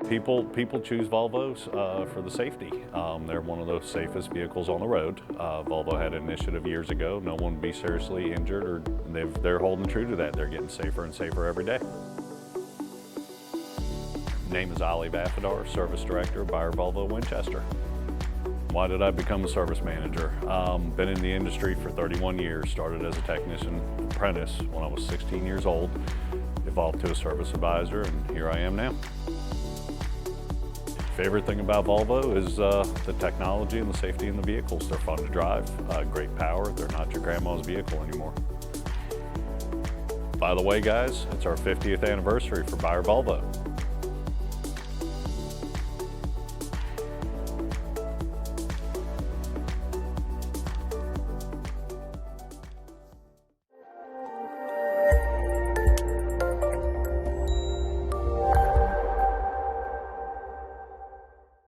People choose Volvos for the safety. They're one of the safest vehicles on the road. Volvo had an initiative years ago, no one would be seriously injured, or they're holding true to that. They're getting safer and safer every day. Name is Ali Bafadar, Service Director, Beyer Volvo, Winchester. Why did I become a service manager? Been in the industry for 31 years, started as a technician apprentice when I was 16 years old, evolved to a service advisor, and here I am now. Favorite thing about Volvo is the technology and the safety in the vehicles. They're fun to drive, great power. They're not your grandma's vehicle anymore. By the way, guys, it's our 50th anniversary for Beyer Volvo.